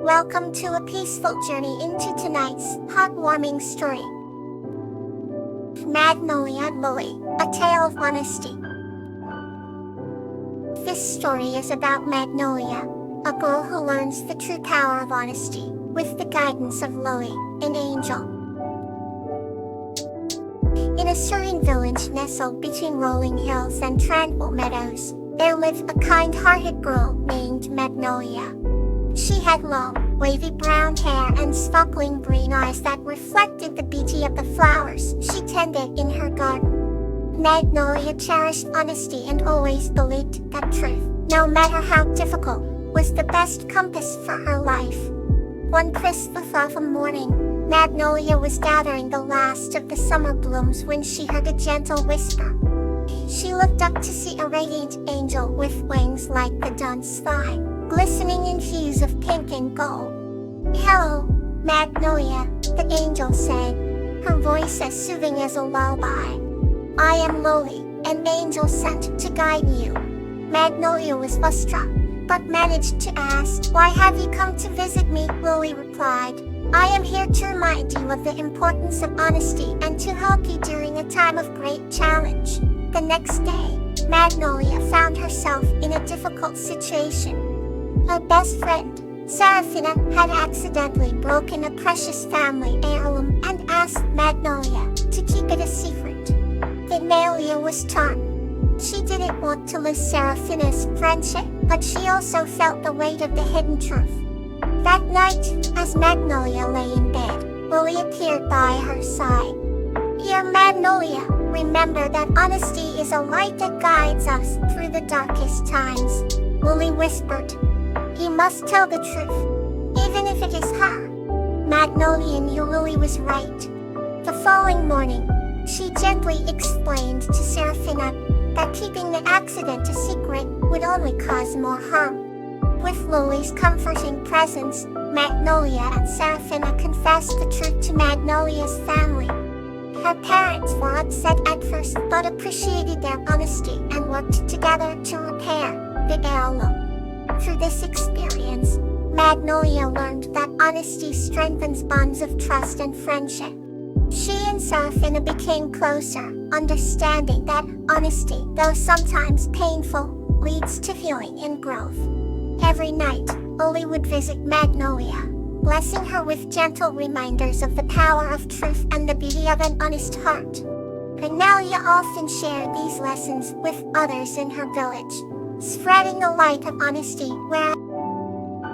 Welcome to a peaceful journey into tonight's heartwarming story. Magnolia and Lily, A Tale of Honesty. This story is about Magnolia, a girl who learns the true power of honesty with the guidance of Lily, an angel. In a serene village nestled between rolling hills and tranquil meadows, there lived a kind-hearted girl named Magnolia. She had long, wavy brown hair and sparkling green eyes that reflected the beauty of the flowers she tended in her garden. Magnolia cherished honesty and always believed that truth, no matter how difficult, was the best compass for her life. One crisp autumn morning, Magnolia was gathering the last of the summer blooms when she heard a gentle whisper. She looked up to see a radiant angel with wings like the dawn sky, glistening in hues of pink and gold. "Hello, Magnolia," the angel said, her voice as soothing as a lullaby. "I am Lily, an angel sent to guide you." Magnolia was awestruck, but managed to ask, "Why have you come to visit me?" Lily replied, "I am here to remind you of the importance of honesty and to help you during a time of great challenge." The next day, Magnolia found herself in a difficult situation. Her best friend, Serafina, had accidentally broken a precious family heirloom and asked Magnolia to keep it a secret. Magnolia was torn. She didn't want to lose Serafina's friendship, but she also felt the weight of the hidden truth. That night, as Magnolia lay in bed, Lily appeared by her side. "Dear Magnolia, remember that honesty is a light that guides us through the darkest times," Lily whispered. "You must tell the truth, even if it is hard." Magnolia knew Lily was right. The following morning, she gently explained to Serafina that keeping the accident a secret would only cause more harm. With Lily's comforting presence, Magnolia and Serafina confessed the truth to Magnolia's family. Her parents were upset at first but appreciated their honesty and worked together to repair the heirloom. Through this experience, Magnolia learned that honesty strengthens bonds of trust and friendship. She and Serafina became closer, understanding that honesty, though sometimes painful, leads to healing and growth. Every night, Lily would visit Magnolia, blessing her with gentle reminders of the power of truth and the beauty of an honest heart. Magnolia often shared these lessons with others in her village, spreading the light of honesty where.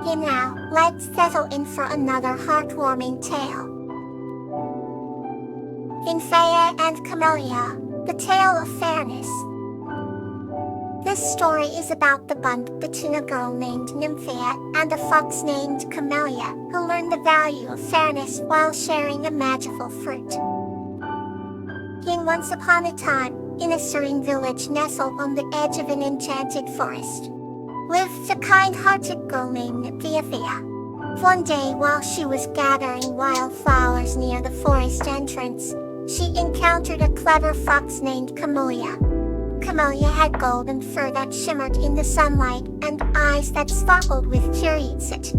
And now, let's settle in for another heartwarming tale. Nymphaea and Camellia, The Tale of Fairness. This story is about the bond between a girl named Nymphaea and a fox named Camellia, who learned the value of fairness while sharing a magical fruit. Once upon a time, in a serene village nestled on the edge of an enchanted forest, lived a kind-hearted girl named Nymphaea. One day, while she was gathering wildflowers near the forest entrance, she encountered a clever fox named Camellia. Camellia had golden fur that shimmered in the sunlight and eyes that sparkled with curiosity.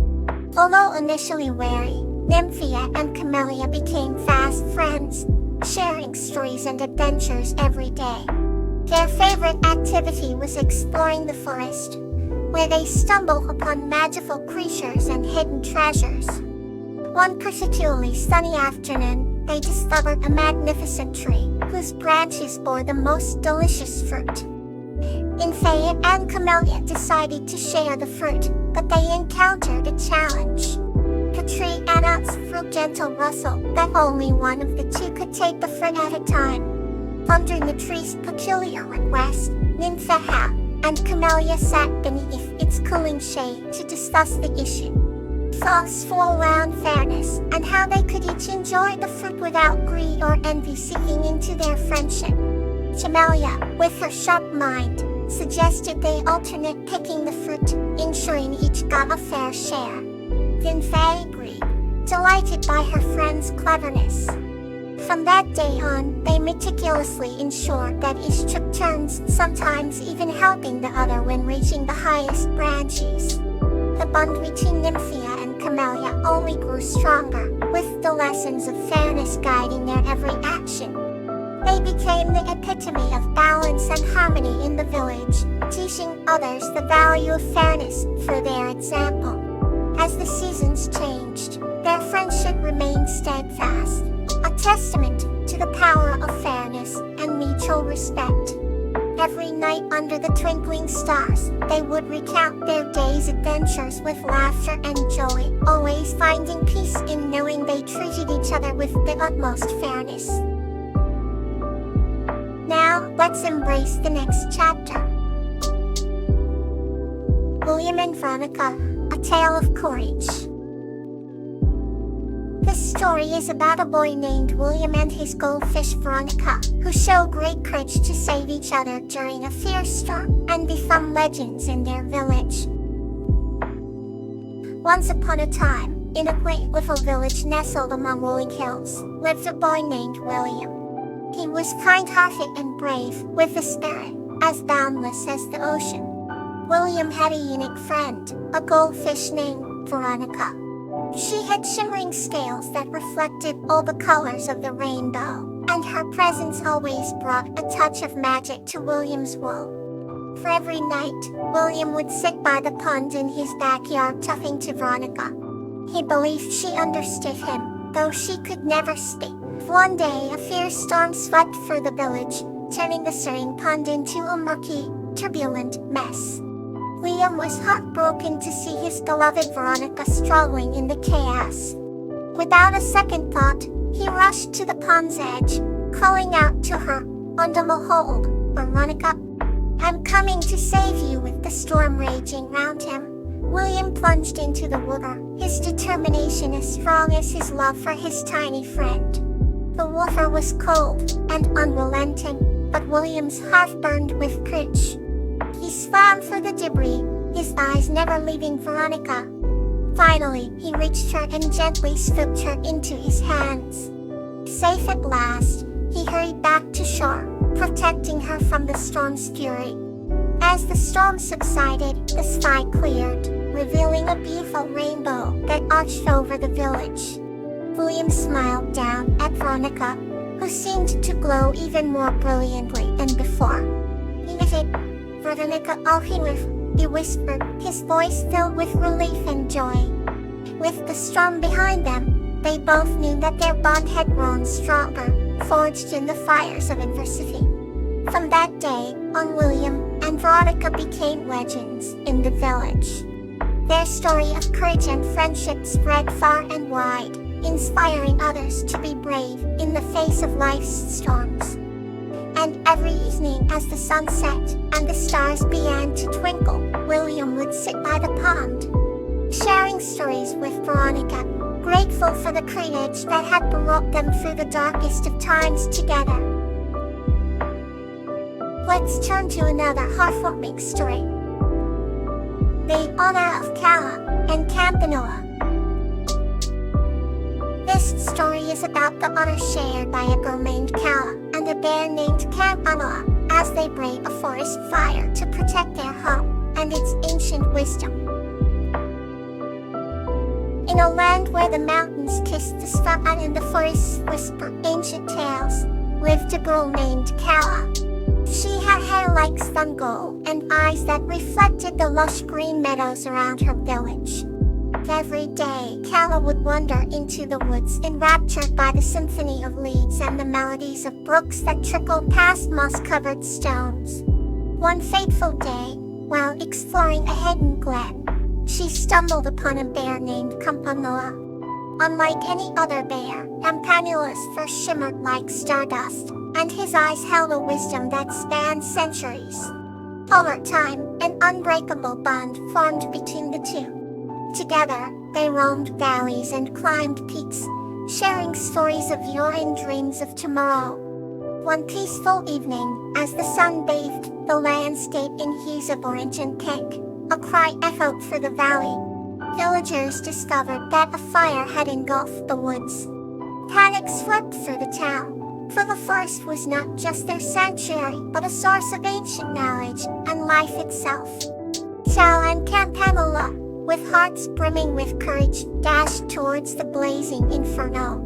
Although initially wary, Nymphaea and Camellia became fast friends, sharing stories and adventures every day. Their favorite activity was exploring the forest, where they stumbled upon magical creatures and hidden treasures. One particularly sunny afternoon, they discovered a magnificent tree whose branches bore the most delicious fruit. Nymphaea and Camellia decided to share the fruit, but they encountered a challenge. The tree announced through gentle rustle that only one of the two could take the fruit at a time. Pondering the tree's peculiar request, Nymphaea and Camellia sat beneath its cooling shade to discuss the issue. Thoughts flew around fairness and how they could each enjoy the fruit without greed or envy seeping into their friendship. Camellia, with her sharp mind, suggested they alternate picking the fruit, ensuring each got a fair share. Nymphaea agreed, delighted by her friend's cleverness. From that day on, they meticulously ensured that each took turns, sometimes even helping the other when reaching the highest branches. The bond between Nymphaea and Camellia only grew stronger, with the lessons of fairness guiding their every action. They became the epitome of balance and harmony in the village, teaching others the value of fairness through their example. As the seasons changed, their friendship remained steadfast, a testament to the power of fairness and mutual respect. Every night under the twinkling stars, they would recount their day's adventures with laughter and joy, always finding peace in knowing they treated each other with the utmost fairness. Now, let's embrace the next chapter. William and Veronica, A Tale of Courage. This story is about a boy named William and his goldfish Veronica, who show great courage to save each other during a fierce storm and become legends in their village. Once upon a time, in a quaint little village nestled among rolling hills, lived a boy named William. He was kind-hearted and brave, with a spirit as boundless as the ocean. William had a unique friend, a goldfish named Veronica. She had shimmering scales that reflected all the colors of the rainbow, and her presence always brought a touch of magic to William's world. For every night, William would sit by the pond in his backyard talking to Veronica. He believed she understood him, though she could never speak. One day, a fierce storm swept through the village, turning the serene pond into a murky, turbulent mess. William was heartbroken to see his beloved Veronica struggling in the chaos. Without a second thought, he rushed to the pond's edge, calling out to her, "Hold, Veronica. I'm coming to save you." With the storm raging round him, William plunged into the water, his determination as strong as his love for his tiny friend. The water was cold and unrelenting, but William's heart burned with courage. He swam through the debris, his eyes never leaving Veronica. Finally, he reached her and gently scooped her into his hands. Safe at last, he hurried back to shore, protecting her from the storm's fury. As the storm subsided, the sky cleared, revealing a beautiful rainbow that arched over the village. William smiled down at Veronica, who seemed to glow even more brilliantly than before. He knitted, "Veronica, I'll heal," he whispered, his voice filled with relief and joy. With the storm behind them, they both knew that their bond had grown stronger, forged in the fires of adversity. From that day on, William and Veronica became legends in the village. Their story of courage and friendship spread far and wide, inspiring others to be brave in the face of life's storms. And every evening as the sun set and the stars began to twinkle, William would sit by the pond, sharing stories with Veronica, grateful for the courage that had brought them through the darkest of times together. Let's turn to another heartwarming story. The Honor of Kala and Campanoa. This story is about the honor shared by a girl named Kala and a bear named Campanoa as they brave a forest fire to protect their home and its ancient wisdom. In a land where the mountains kiss the sky and the forests whisper ancient tales, lived a girl named Kala. She had hair like sun gold and eyes that reflected the lush green meadows around her village. Every day, Kala would wander into the woods enraptured by the symphony of leaves and the melodies of brooks that trickled past moss-covered stones. One fateful day, while exploring a hidden glen, she stumbled upon a bear named Campanoa. Unlike any other bear, Campanoa's fur shimmered like stardust, and his eyes held a wisdom that spanned centuries. Over time, an unbreakable bond formed between the two. Together, they roamed valleys and climbed peaks, sharing stories of yore and dreams of tomorrow. One peaceful evening, as the sun bathed the landscape in hues of orange and pink, a cry echoed through the valley. Villagers discovered that a fire had engulfed the woods. Panic swept through the town, for the forest was not just their sanctuary, but a source of ancient knowledge and life itself. Kala and Campanoa, with hearts brimming with courage, dashed towards the blazing inferno.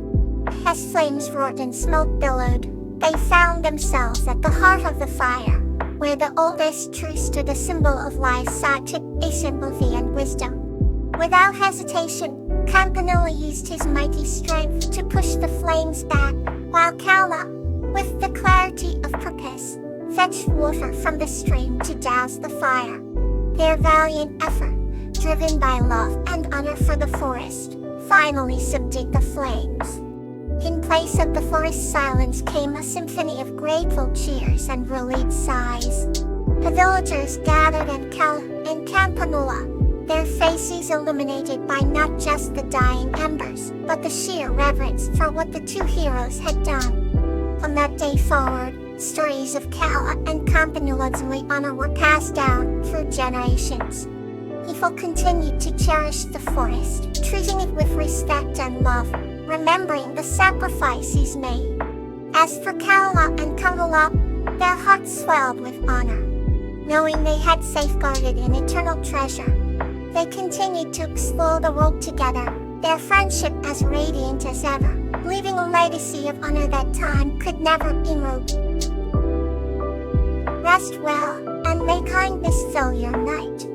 As flames roared and smoke billowed, they found themselves at the heart of the fire, where the oldest tree stood, a symbol of life, sought to a sympathy and wisdom. Without hesitation, Campanula used his mighty strength to push the flames back, while Calla, with the clarity of purpose, fetched water from the stream to douse the fire. Their valiant effort, driven by love and honor for the forest, finally subdued the flames. In place of the forest silence came a symphony of grateful cheers and relieved sighs. The villagers gathered in Campanula, their faces illuminated by not just the dying embers, but the sheer reverence for what the two heroes had done. From that day forward, stories of Calla and Campanula's honor were passed down through generations. People continued to cherish the forest, treating it with respect and love, remembering the sacrifices made. As for Calla and Campanula, their hearts swelled with honor, knowing they had safeguarded an eternal treasure. They continued to explore the world together, their friendship as radiant as ever, leaving a legacy of honor that time could never erode. Rest well, and may kindness fill your night.